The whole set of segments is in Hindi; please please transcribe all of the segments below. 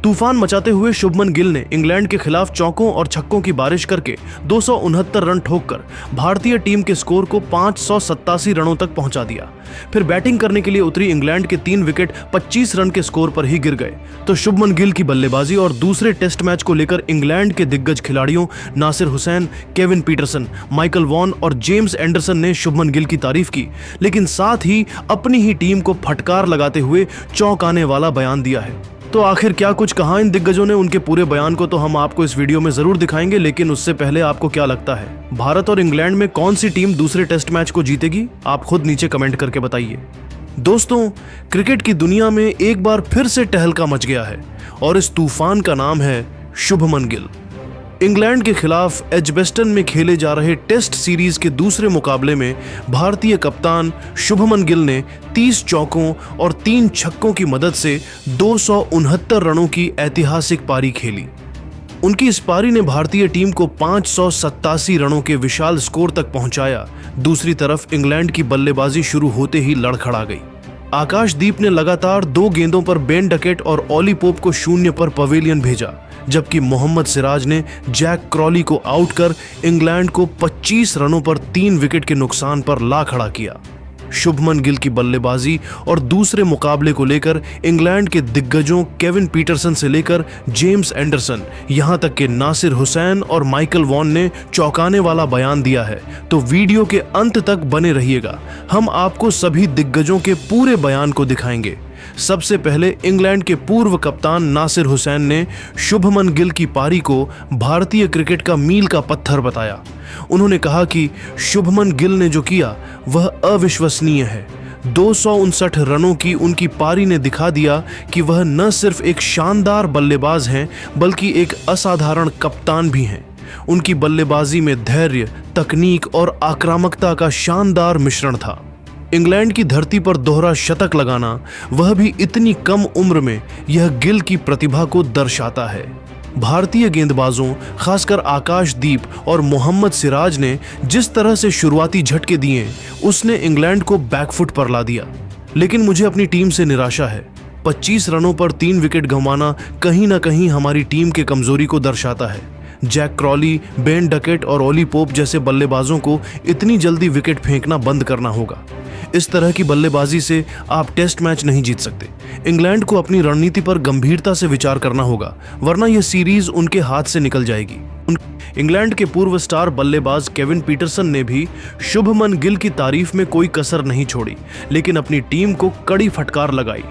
तूफान मचाते हुए शुभमन गिल ने इंग्लैंड के खिलाफ चौकों और छक्कों की बारिश करके 269 रन ठोककर भारतीय टीम के स्कोर को 587 रनों तक पहुंचा दिया। फिर बैटिंग करने के लिए उतरी इंग्लैंड के 3 विकेट 25 रन के स्कोर पर ही गिर गए तो शुभमन गिल की बल्लेबाजी और दूसरे टेस्ट मैच को लेकर इंग्लैंड के दिग्गज खिलाड़ियों Nasser Hussain, Kevin Pietersen, Michael Vaughan और जेम्स एंडरसन ने शुभमन गिल की तारीफ की, लेकिन साथ ही अपनी ही टीम को फटकार लगाते हुए चौंकाने वाला बयान दिया है। तो आखिर क्या कुछ कहा इन दिग्गजों ने, उनके पूरे बयान को तो हम आपको इस वीडियो में जरूर दिखाएंगे, लेकिन उससे पहले आपको क्या लगता है, भारत और इंग्लैंड में कौन सी टीम दूसरे टेस्ट मैच को जीतेगी? आप खुद नीचे कमेंट करके बताइए। दोस्तों, क्रिकेट की दुनिया में एक बार फिर से टहलका मच गया है और इस तूफान का नाम है शुभमन गिल। इंग्लैंड के खिलाफ एजबेस्टन में खेले जा रहे टेस्ट सीरीज के दूसरे मुकाबले में भारतीय कप्तान शुभमन गिल ने 30 चौकों और 3 छक्कों की मदद से 269 रनों की ऐतिहासिक पारी खेली। उनकी इस पारी ने भारतीय टीम को 587 रनों के विशाल स्कोर तक पहुंचाया। दूसरी तरफ इंग्लैंड की बल्लेबाजी शुरू होते ही लड़खड़ा गई। आकाशदीप ने लगातार 2 गेंदों पर बेन डकेट और ऑली पोप को 0 पर पवेलियन भेजा, जबकि मोहम्मद सिराज ने जैक क्रॉली को आउट कर इंग्लैंड को 25 रनों पर 3 विकेट के नुकसान पर ला खड़ा किया। शुभमन गिल की बल्लेबाजी और दूसरे मुकाबले को लेकर इंग्लैंड के दिग्गजों केविन पीटरसन से लेकर जेम्स एंडरसन, यहां तक कि नासिर हुसैन और माइकल वॉन ने चौंकाने वाला बयान दिया है। तो वीडियो के अंत तक बने रहिएगा, हम आपको सभी दिग्गजों के पूरे बयान को दिखाएंगे। सबसे पहले इंग्लैंड के पूर्व कप्तान नासिर हुसैन ने शुभमन गिल की पारी को भारतीय क्रिकेट का मील का पत्थर बताया। उन्होंने कहा कि शुभमन गिल ने जो किया वह अविश्वसनीय है। 259 रनों की उनकी पारी ने दिखा दिया कि वह न सिर्फ एक शानदार बल्लेबाज हैं बल्कि एक असाधारण कप्तान भी हैं। उनकी बल्लेबाजी में धैर्य, तकनीक और आक्रामकता का शानदार मिश्रण था। इंग्लैंड की धरती पर दोहरा शतक लगाना, वह भी इतनी कम उम्र में, यह गिल की प्रतिभा को दर्शाता है। भारतीय गेंदबाजों, खासकर आकाशदीप और मोहम्मद सिराज ने जिस तरह से शुरुआती झटके दिए, उसने इंग्लैंड को बैकफुट पर ला दिया। लेकिन मुझे अपनी टीम से निराशा है। 25 रनों पर 3 विकेट गंवाना कहीं ना कहीं हमारी टीम के कमजोरी को दर्शाता है। जैक क्रॉली, बेन डकेट और ऑली पोप जैसे बल्लेबाजों को इतनी जल्दी विकेट फेंकना बंद करना होगा। इस तरह की बल्लेबाजी से आप टेस्ट मैच नहीं जीत सकते। इंग्लैंड को अपनी रणनीति पर गंभीरता से विचार करना होगा, वरना यह सीरीज उनके हाथ से निकल जाएगी। इंग्लैंड के पूर्व स्टार बल्लेबाज केविन पीटरसन ने भी शुभमन गिल की तारीफ में कोई कसर नहीं छोड़ी, लेकिन अपनी टीम को कड़ी फटकार लगाई।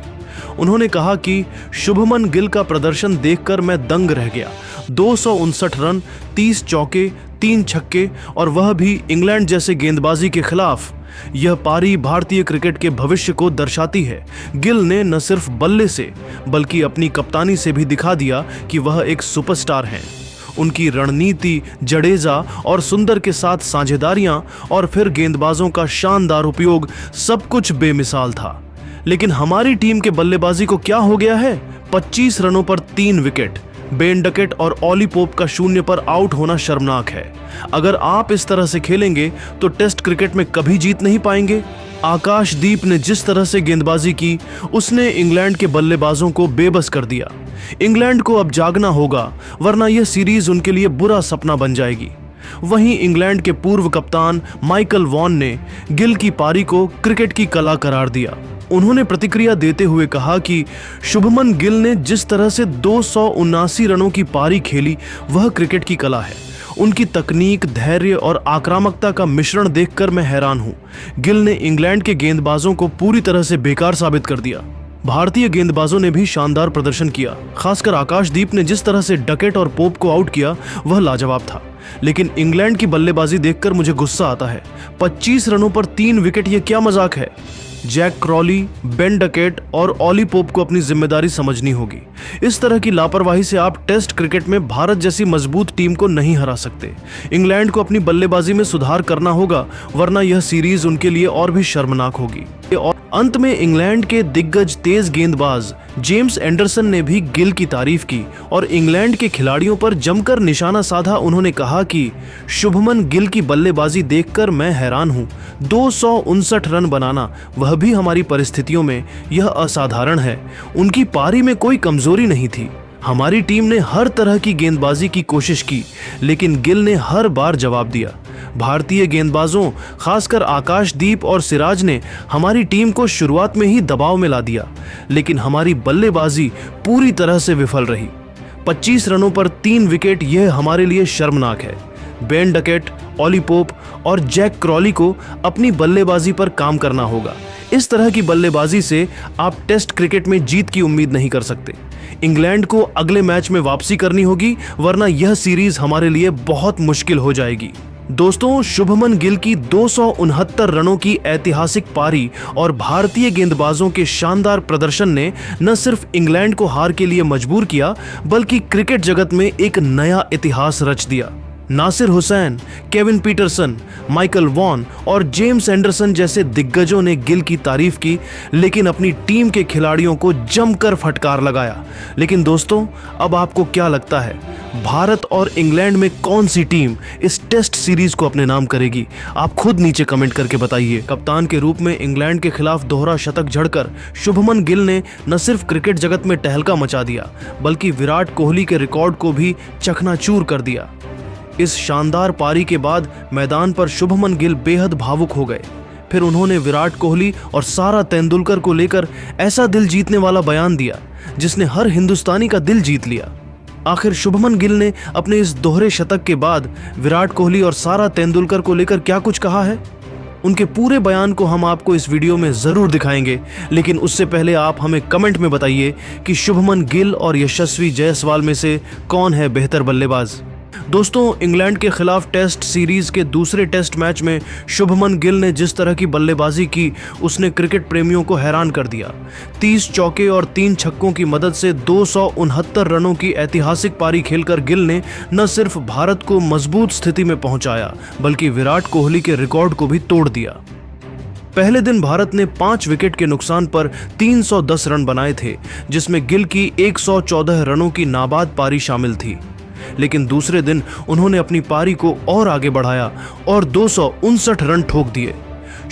उन्होंने कहा कि शुभमन गिल का प्रदर्शन देखकर मैं दंग रह गया। 259 रन, 30 चौके, 3 छक्के और वह भी इंग्लैंड जैसे गेंदबाजी के खिलाफ। यह पारी भारतीय क्रिकेट के भविष्य को दर्शाती है। गिल ने न सिर्फ बल्ले से बल्कि अपनी कप्तानी से भी दिखा दिया कि वह एक सुपरस्टार हैं। उनकी रणनीति, जडेजा और सुंदर के साथ साझेदारियां और फिर गेंदबाजों का शानदार उपयोग, सब कुछ बेमिसाल था। लेकिन हमारी टीम के बल्लेबाजी को क्या हो गया है? 25 रनों पर 3 विकेट, बेन डकेट और ऑली पोप का 0 पर आउट होना शर्मनाक है। अगर आप इस तरह से खेलेंगे तो टेस्ट क्रिकेट में कभी जीत नहीं पाएंगे। आकाशदीप ने जिस तरह से गेंदबाजी की, उसने इंग्लैंड के बल्लेबाजों को बेबस कर दिया। इंग्लैंड को अब जागना होगा, वरना यह सीरीज उनके लिए बुरा सपना बन जाएगी। वहीं इंग्लैंड के पूर्व कप्तान माइकल वॉन ने गिल की पारी को क्रिकेट की कला करार दिया। उन्होंने प्रतिक्रिया देते हुए कहा कि शुभमन गिल ने जिस तरह से 279 रनों की पारी खेली, वह क्रिकेट की कला है। उनकी तकनीक, धैर्य और आक्रामकता का मिश्रण देखकर मैं हैरान हूं। गिल ने इंग्लैंड के गेंदबाजों को पूरी तरह से बेकार साबित कर दिया। भारतीय गेंदबाजों ने भी शानदार प्रदर्शन किया। खासकर आकाशदीप ने जिस तरह से डकेट और पोप को आउट किया, वह लाजवाब था। लेकिन इंग्लैंड की बल्लेबाजी देखकर मुझे गुस्सा आता है। 25 रनों पर 3 विकेट, ये क्या मजाक है? जैक क्रॉली, बेन डकेट और ऑली पोप को अपनी जिम्मेदारी समझनी होगी। इस तरह की लापरवाही से आप टेस्ट क्रिकेट में भारत जैसी मजबूत टीम को नहीं हरा सकते। इंग्लैंड को अपनी बल्लेबाजी में सुधार करना होगा, वरना यह सीरीज उनके लिए और भी शर्मनाक होगी। और अंत में इंग्लैंड के दिग्गज तेज गेंदबाज जेम्स एंडरसन ने भी गिल की तारीफ की और इंग्लैंड के खिलाड़ियों पर जमकर निशाना साधा। उन्होंने कहा कि शुभमन गिल की बल्लेबाजी देखकर मैं हैरान हूं। 259 रन बनाना, वह भी हमारी परिस्थितियों में, यह असाधारण है। उनकी पारी में कोई कमजोरी नहीं थी। हमारी टीम ने हर तरह की गेंदबाजी की कोशिश की, लेकिन गिल ने हर बार जवाब दिया। भारतीय गेंदबाजों, खासकर आकाशदीप और सिराज ने हमारी टीम को शुरुआत में ही दबाव में ला दिया, लेकिन हमारी बल्लेबाजी पूरी तरह से विफल रही। 25 रनों पर 3 विकेट, यह हमारे लिए शर्मनाक है। बेन डकेट, ऑली पोप और जैक क्रॉली को अपनी बल्लेबाजी पर काम करना होगा। इस तरह की बल्लेबाजी से आप टेस्ट क्रिकेट में जीत की उम्मीद नहीं कर सकते। इंग्लैंड को अगले मैच में वापसी करनी होगी, वरना यह सीरीज हमारे लिए बहुत मुश्किल हो जाएगी। दोस्तों, शुभमन गिल की 269 रनों की ऐतिहासिक पारी और भारतीय गेंदबाजों के शानदार प्रदर्शन ने न सिर्फ इंग्लैंड को हार के लिए मजबूर किया, बल्कि क्रिकेट जगत में एक नया इतिहास रच दिया। Nasser Hussain, Kevin Pietersen, Michael Vaughan और जेम्स एंडरसन जैसे दिग्गजों ने गिल की तारीफ की, लेकिन अपनी टीम के खिलाड़ियों को जमकर फटकार लगाया। लेकिन दोस्तों, अब आपको क्या लगता है, भारत और इंग्लैंड में कौन सी टीम इस टेस्ट सीरीज को अपने नाम करेगी? आप खुद नीचे कमेंट करके बताइए। कप्तान के रूप में इंग्लैंड के खिलाफ दोहरा शतक जड़कर शुभमन गिल ने न सिर्फ क्रिकेट जगत में तहलका मचा दिया, बल्कि विराट कोहली के रिकॉर्ड को भी चकनाचूर कर दिया। इस शानदार पारी के बाद मैदान पर शुभमन गिल बेहद भावुक हो गए। फिर उन्होंने विराट कोहली और सारा तेंदुलकर को लेकर ऐसा दिल जीतने वाला बयान दिया जिसने हर हिंदुस्तानी का दिल जीत लिया। आखिर शुभमन गिल ने अपने इस दोहरे शतक के बाद विराट कोहली और सारा तेंदुलकर को लेकर क्या कुछ कहा है? उनके पूरे बयान को हम आपको इस वीडियो में जरूर दिखाएंगे, लेकिन उससे पहले आप हमें कमेंट में बताइए कि शुभमन गिल और यशस्वी जायसवाल में से कौन है बेहतर बल्लेबाज। दोस्तों, इंग्लैंड के खिलाफ टेस्ट सीरीज के दूसरे टेस्ट मैच में शुभमन गिल ने जिस तरह की बल्लेबाजी की, उसने क्रिकेट प्रेमियों को हैरान कर दिया। 30 चौके और 3 छक्कों की मदद से 269 रनों की ऐतिहासिक पारी खेलकर गिल ने न सिर्फ भारत को मजबूत स्थिति में पहुंचाया, बल्कि विराट कोहली के रिकॉर्ड को भी तोड़ दिया। पहले दिन भारत ने 5 विकेट के नुकसान पर 310 रन बनाए थे, जिसमें गिल की 114 रनों की नाबाद पारी शामिल थी। लेकिन दूसरे दिन उन्होंने अपनी पारी को और आगे बढ़ाया और 259 रन ठोक दिए।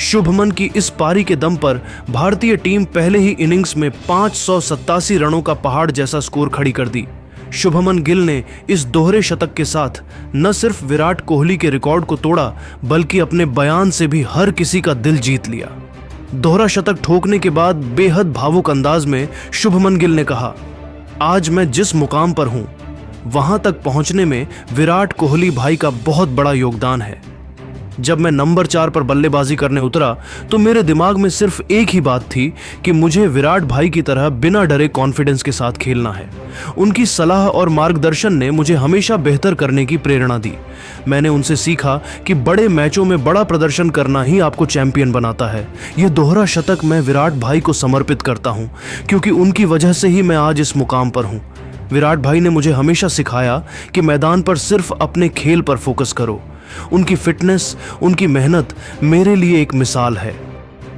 शुभमन की इस पारी के दम पर भारतीय टीम पहले ही इनिंग्स में 587 रनों का पहाड़ जैसा स्कोर खड़ी कर दी। शुभमन गिल ने इस दोहरे शतक के साथ न सिर्फ विराट कोहली के रिकॉर्ड को तोड़ा, बल्कि अपने बयान से भी हर किसी का दिल जीत लिया। दोहरा शतक ठोकने के बाद बेहद भावुक अंदाज में शुभमन गिल ने कहा, आज मैं जिस मुकाम पर हूं, वहां तक पहुंचने में विराट कोहली भाई का बहुत बड़ा योगदान है। जब मैं नंबर 4 पर बल्लेबाजी करने उतरा तो मेरे दिमाग में सिर्फ एक ही बात थी कि मुझे विराट भाई की तरह बिना डरे कॉन्फिडेंस के साथ खेलना है। उनकी सलाह और मार्गदर्शन ने मुझे हमेशा बेहतर करने की प्रेरणा दी। मैंने उनसे सीखा कि बड़े मैचों में बड़ा प्रदर्शन करना ही आपको चैंपियन बनाता है। यह दोहरा शतक मैं विराट भाई को समर्पित करता हूं, क्योंकि उनकी वजह से ही मैं आज इस मुकाम पर हूं। विराट भाई ने मुझे हमेशा सिखाया कि मैदान पर सिर्फ अपने खेल पर फोकस करो। उनकी फिटनेस, उनकी मेहनत मेरे लिए एक मिसाल है।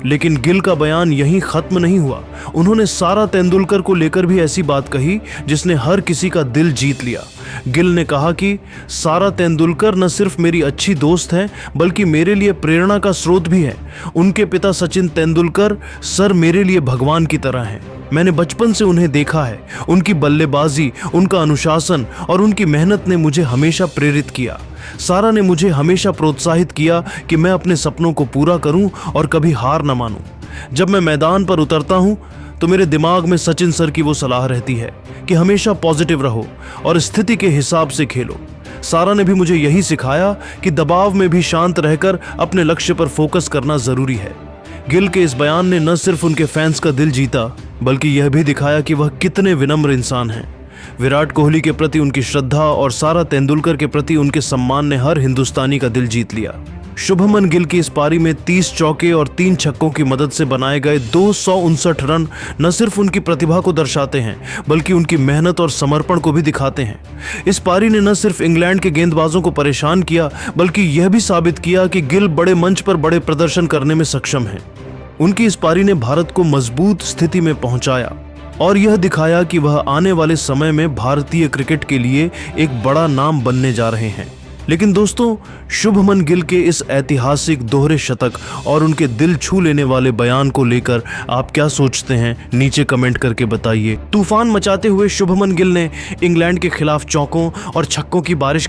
लेकिन गिल का बयान यहीं खत्म नहीं हुआ। उन्होंने सारा तेंदुलकर को लेकर भी ऐसी बात कही जिसने हर किसी का दिल जीत लिया। गिल ने कहा कि सारा तेंदुलकर न सिर्फ मेरी अच्छी दोस्त है, बल्कि मेरे लिए प्रेरणा का स्रोत भी है। उनके पिता सचिन तेंदुलकर सर मेरे लिए भगवान की तरह हैं। मैंने बचपन से उन्हें देखा है। उनकी बल्लेबाजी, उनका अनुशासन और उनकी मेहनत ने मुझे हमेशा प्रेरित किया। सारा ने मुझे हमेशा प्रोत्साहित किया कि मैं अपने सपनों को पूरा करूं और कभी हार न मानूं। जब मैं मैदान पर उतरता हूं तो मेरे दिमाग में सचिन सर की वो सलाह रहती है कि हमेशा पॉजिटिव रहो और स्थिति के हिसाब से खेलो। सारा ने भी मुझे यही सिखाया कि दबाव में भी शांत रहकर अपने लक्ष्य पर फोकस करना जरूरी है। गिल के इस बयान ने न सिर्फ उनके फैंस का दिल जीता, बल्कि यह भी दिखाया कि वह कितने विनम्र इंसान हैं। विराट कोहली के प्रति उनकी श्रद्धा और सारा तेंदुलकर के प्रति उनके सम्मान ने हर हिंदुस्तानी का दिल जीत लिया। शुभमन गिल की इस पारी में 30 चौके और 3 छक्कों की मदद से बनाए गए 259 रन न सिर्फ उनकी प्रतिभा को दर्शाते हैं, बल्कि उनकी मेहनत और समर्पण को भी दिखाते हैं। इस पारी ने न सिर्फ इंग्लैंड के गेंदबाजों को परेशान किया, बल्कि यह भी साबित किया कि गिल बड़े मंच पर बड़े प्रदर्शन करने में सक्षम है। उनकी इस पारी ने भारत को मजबूत स्थिति में पहुंचाया और यह दिखाया कि वह आने वाले समय में भारतीय क्रिकेट के लिए एक बड़ा नाम बनने जा रहे हैं। लेकिन दोस्तों, शुभमन गिल के इस ऐतिहासिक दोहरे शतक और उनके दिल छू लेने वाले बयान को लेकर आप क्या सोचते हैं, नीचे कमेंट करके बताइए। तूफान मचाते हुए शुभमन गिल ने इंग्लैंड के खिलाफ चौकों और छक्कों की बारिश